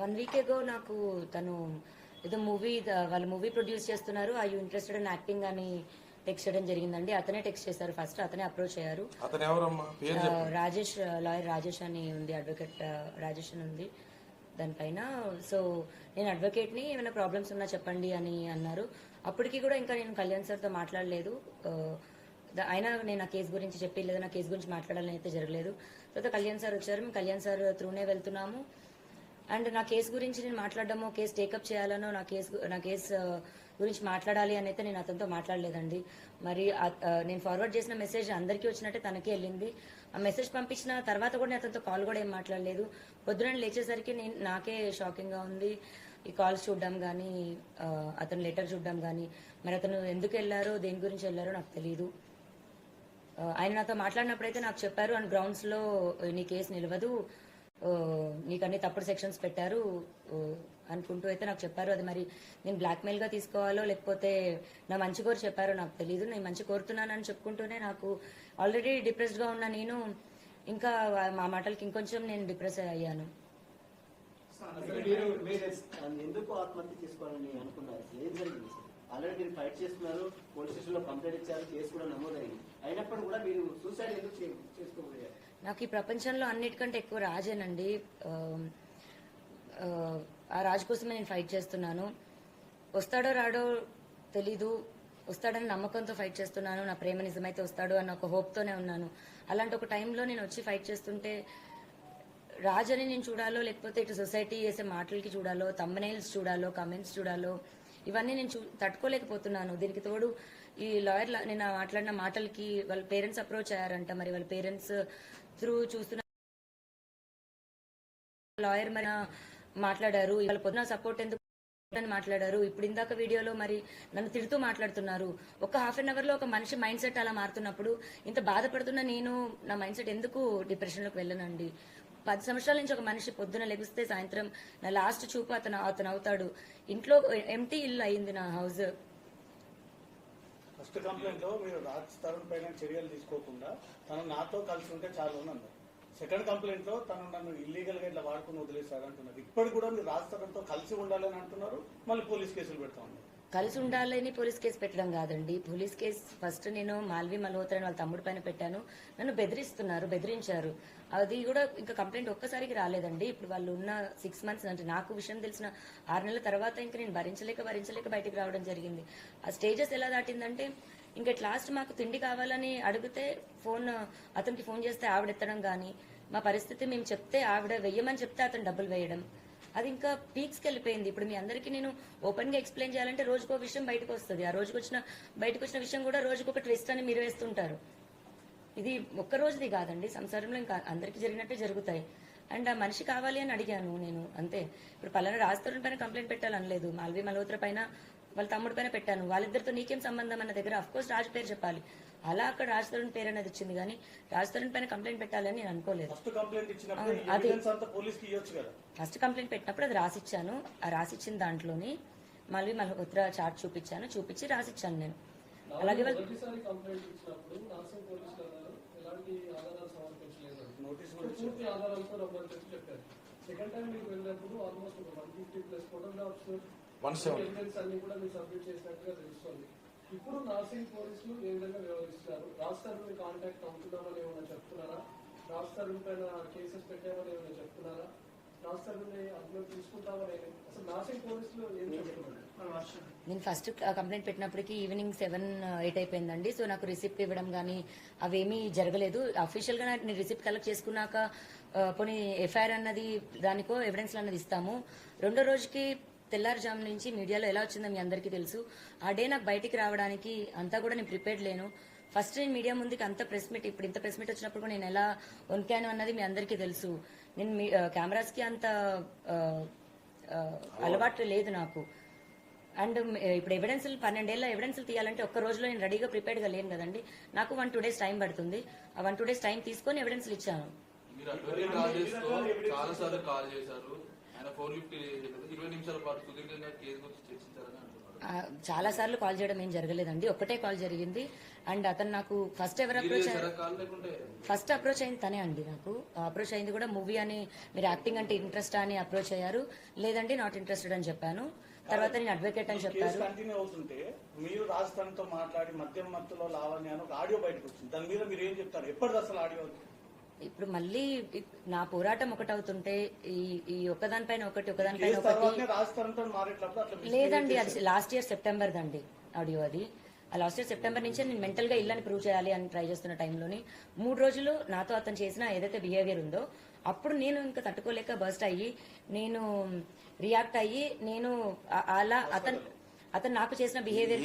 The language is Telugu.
1 వీక్ ఎగో నాకు తను ఏదో వాళ్ళు మూవీ ప్రొడ్యూస్ చేస్తున్నారు, I you interested in acting అని టెక్స్ట్ చేయడం జరిగిందండి. అతనే టెక్స్ట్ చేశారు, ఫస్ట్ అతనే అప్రోచ్ అయ్యారు. రాజేష్, లాయర్ రాజేష్ అని ఉంది, అడ్వకేట్ రాజేష్ అని ఉంది దానిపైన. సో నేను అడ్వకేట్ని, ఏమైనా ప్రాబ్లమ్స్ ఉన్నా చెప్పండి అని అన్నారు. అప్పటికి కూడా ఇంకా నేను కళ్యాణ్ సార్తో మాట్లాడలేదు. అయినా నేను ఆ కేసు గురించి చెప్పి లేదా నా కేసు గురించి మాట్లాడాలని అయితే జరగలేదు. తర్వాత కళ్యాణ్ సార్ వచ్చారు, మేము కళ్యాణ్ సార్ త్రూనే వెళ్తున్నాము. అండ్ నా కేసు గురించి నేను మాట్లాడడమో, కేసు టేకప్ చేయాలనో, నా కేసు గురించి మాట్లాడాలి అని అయితే నేను అతనితో మాట్లాడలేదండి. మరి నేను ఫార్వర్డ్ చేసిన మెసేజ్ అందరికీ వచ్చినట్టే తనకి వెళ్ళింది. ఆ మెసేజ్ పంపించిన తర్వాత కూడా నేను అతనితో కాల్ కూడా ఏం మాట్లాడలేదు. పొద్దున లేచేసరికి నాకే షాకింగ్గా ఉంది. ఈ కాల్స్ చూడడం కానీ, అతను లెటర్ చూడడం కానీ, మరి అతను ఎందుకు వెళ్ళారో, దేని గురించి వెళ్ళారో నాకు తెలియదు. ఆయన నాతో మాట్లాడినప్పుడైతే నాకు చెప్పారు, అండ్ గ్రౌండ్స్లో నీ కేసు నిలవదు, నీకు అన్ని తప్పుడు సెక్షన్స్ పెట్టారు అనుకుంటూ అయితే నాకు చెప్పారు. అది మరి నేను బ్లాక్మెయిల్గా తీసుకోవాలో లేకపోతే నా మంచి కోరి చెప్పారో నాకు తెలియదు. నేను మంచి కోరుతున్నానని చెప్పుకుంటూనే నాకు ఆల్రెడీ డిప్రెస్డ్గా ఉన్న నేను ఇంకా మా మాటలకి ఇంకొంచెం నేను డిప్రెస్ అయ్యాను. ఎందుకు ఆత్మహత్య చేసుకోవాలని అనుకున్నారు? ఏం జరిగింది? ఆల్రెడీ మీరు ఫైట్ చేస్తున్నారు, పోలీస్ స్టేషన్ లో కంప్లైంట్ ఇచ్చారు, కేసు కూడా నమోదైంది. అయినప్పుడు కూడా మీరు సూసైడ్ ఎందుకు చేసుకోబోయారు? నాకు ఈ ప్రపంచంలో అన్నిటికంటే ఎక్కువ రాజేనండి. ఆ రాజు కోసమే నేను ఫైట్ చేస్తున్నాను. వస్తాడో రాడో తెలీదు, వస్తాడని నమ్మకంతో ఫైట్ చేస్తున్నాను. నా ప్రేమ నిజమైతే వస్తాడు అన్న ఒక హోప్తోనే ఉన్నాను. అలాంటి ఒక టైంలో నేను వచ్చి ఫైట్ చేస్తుంటే రాజని నేను చూడాలో లేకపోతే ఇటు సొసైటీ చేసే మాటలకి చూడాలో, థంబ్నెయిల్స్ చూడాలో, కమెంట్స్ చూడాలో, ఇవన్నీ నేను తట్టుకోలేకపోతున్నాను. దీనికి తోడు ఈ లాయర్ నేను మాట్లాడిన మాటలకి వాళ్ళ పేరెంట్స్ అప్రోచ్ అయ్యారంట. మరి వాళ్ళ పేరెంట్స్ త్రూ చూస్తున్న లాయర్ మరి మాట్లాడారు, వాళ్ళ పొద్దున సపోర్ట్ ఎందుకు అని మాట్లాడారు. ఇప్పుడు ఇందాక వీడియోలో మరి నన్ను తిడుతూ మాట్లాడుతున్నారు. ఒక హాఫ్ అన్ అవర్ లో ఒక మనిషి మైండ్ సెట్ అలా మారుతున్నప్పుడు ఇంత బాధపడుతున్న నేను నా మైండ్ సెట్ ఎందుకు డిప్రెషన్లోకి వెళ్ళనండి? 10 సంవత్సరాల నుంచి ఒక మనిషి పొద్దున లెగిస్తే సాయంత్రం నా లాస్ట్ చూపు అతను అవుతాడు. ఇంట్లో ఎంటీ ఇల్లు అయింది నా హౌస్. ఫస్ట్ కంప్లైంట్ లో మీరు రాజ్ తరుణ్ పైన చర్యలు తీసుకోకుండా తను నాతో కలిసి ఉంటే చాలు అని అన్నారు. సెకండ్ కంప్లైంట్ లో తను నన్ను ఇల్లీగల్ గా ఇట్లా వాడుకుని వదిలేశారు అంటున్నారు. ఇప్పటికి కూడా మీరు రాజ్ తరుణ్ తో కలిసి ఉండాలని అంటున్నారు, మళ్ళీ పోలీస్ కేసులు పెడతా ఉన్నారు. కలిసి ఉండాలని పోలీస్ కేసు పెట్టడం కాదండి. పోలీస్ కేసు ఫస్ట్ నేను మాల్వి మల్హోత్రా వాళ్ళ తమ్ముడు పైన పెట్టాను. నన్ను బెదిరించారు. అది కూడా ఇంకా కంప్లైంట్ ఒక్కసారికి రాలేదండి. ఇప్పుడు వాళ్ళు ఉన్న 6 మంత్స్ అంటే నాకు విషయం తెలిసిన 6 నెలల తర్వాత ఇంకా నేను భరించలేక బయటికి రావడం జరిగింది. ఆ స్టేజెస్ ఎలా దాటిందంటే ఇంకా లాస్ట్ మాకు తిండి కావాలని అడిగితే అతనికి ఫోన్ చేస్తే ఆవిడ ఎత్తడం కానీ, మా పరిస్థితి మేము చెప్తే ఆవిడ వెయ్యమని చెప్తే అతను డబ్బులు వేయడం, అది ఇంకా పీక్స్కి వెళ్ళిపోయింది. ఇప్పుడు మీ అందరికీ నేను ఓపెన్ గా ఎక్స్ప్లెయిన్ చేయాలంటే రోజుకో విషయం బయటకు వస్తుంది. ఆ బయటకు వచ్చిన విషయం కూడా రోజుకొక ట్విస్ట్ అని మీరు వేస్తుంటారు. ఇది ఒక్క రోజుది కాదండి, సంసారంలో ఇంకా అందరికీ జరిగినట్టే జరుగుతాయి. అండ్ ఆ మనిషి కావాలి అని అడిగాను నేను, అంతే. ఇప్పుడు పలానా రాజ్ తరుణ్ పైన కంప్లైంట్ పెట్టాలనలేదు, మాల్వి మల్హోత్రా పైన వాళ్ళ తమ్ముడి పైన పెట్టాను. వాళ్ళిద్దరితో నీకేం సంబంధం అన్న దగ్గర అఫ్కోర్స్ రాజ్ పేరు చెప్పాలి. అలా అక్కడ రాజ్ తరుణ్ పేరు అనేది వచ్చింది, కానీ రాజ్ తరుణ్ పైన కంప్లైంట్ పెట్టాలని నేను అనుకోలేదు. ఫస్ట్ కంప్లైంట్ పెట్టినప్పుడు అది రాసిచ్చాను. ఆ రాసిచ్చిన దాంట్లోని మాల్వి మల్హోత్రా చార్ట్ చూపించి రాసిచ్చాను నేను. అలాగే ఇప్పుడు నార్సింగ్ పోలీసులు ఏ విధంగా వ్యవహరిస్తున్నారు? రాజ్ తరుణ్ కాంటాక్ట్ అవుతున్నామని ఏమైనా చెప్తున్నారా? రాజ్ తరుణ్ పైన కేసెస్ పెట్టామని ఏమైనా చెప్తున్నారా? రాజ్ తరుణ్ అందులో తీసుకుంటామని అసలు నార్సింగ్ పోలీసులు ఏం చెప్తున్నారు? నేను ఫస్ట్ కంప్లైంట్ పెట్టినప్పటికీ ఈవినింగ్ 7-8 అయిపోయిందండి. సో నాకు రిసిప్ట్ ఇవ్వడం కానీ అవేమీ జరగలేదు. అఫీషియల్ గా నేను రిసిప్ట్ కలెక్ట్ చేసుకున్నాక కొన్ని ఎఫ్ఐఆర్ అన్నది దానికో ఎవిడెన్స్ అన్నది ఇస్తాము. రెండో రోజుకి తెల్లారుజాము నుంచి మీడియాలో ఎలా వచ్చిందో మీ అందరికీ తెలుసు. ఆ డే నాకు బయటికి రావడానికి అంతా కూడా నేను ప్రిపేర్డ్ లేను. ఫస్ట్ నేను మీడియా ముందుకి అంత ప్రెస్ మీట్, ఇప్పుడు ఇంత ప్రెస్ మీట్ వచ్చినప్పుడు నేను ఎలా వణికాను అన్నది మీ అందరికీ తెలుసు. నేను కెమెరాస్కి అంత అలవాటు లేదు నాకు. అండ్ ఇప్పుడు ఎవిడెన్స్లు 12 ఏళ్ళ ఎవిడెన్స్లు తీయాలంటే ఒక్క రోజులో నేను రెడీగా ప్రిపేర్డ్గా లేను కదండి. నాకు 1-2 డేస్ టైం పడుతుంది. ఆ 1-2 డేస్ టైం తీసుకొని ఎవిడెన్స్లు ఇచ్చాను. చాలా సార్లు కాల్ చేయడం ఏం జరగలేదండి, ఒక్కటే కాల్ జరిగింది. అండ్ అతను నాకు ఫస్ట్ ఎవరు అప్రోచ్ ఫస్ట్ అప్రోచ్ అయింది తనే అండి. నాకు అప్రోచ్ అయింది కూడా మూవీ అని, మీరు యాక్టింగ్ అంటే ఇంట్రెస్ట్ అని అప్రోచ్ అయ్యారు. లేదండి నాట్ ఇంట్రెస్టెడ్ అని చెప్పాను. తర్వాత నేను అడ్వకేట్ అని చెప్పారు. కంటిన్యూ అవుతుంటే మీరు రాజస్థాన్తో మాట్లాడి మధ్యలో లావణ్య అని ఒక ఆడియో బయటకు వచ్చింది. దాని మీద మీరు ఏం చెప్తారు? ఎప్పటిది అసలు ఆడియో? ఇప్పుడు మళ్ళీ నా పోరాటం ఒకటవుతుంటే ఈ ఒకదానిపైన ఒకటి రాజస్థాన్తో మారేటప్పుడు అట్లా లేదండి, అది లాస్ట్ ఇయర్ సెప్టెంబర్ దండి ఆడియో. అది లాస్ట్ ఇయర్ సెప్టెంబర్ నుంచే నేను మెంటల్ గా ఇల్లని ప్రూవ్ చేయాలి అని ట్రై చేస్తున్న టైంలోని 3 రోజులు నాతో అతను చేసిన ఏదైతే బిహేవియర్ ఉందో అప్పుడు నేను ఇంకా తట్టుకోలేక బర్స్ట్ అయ్యి నేను రియాక్ట్ అయ్యి నేను అలా అతను నాకు చేసిన బిహేవియర్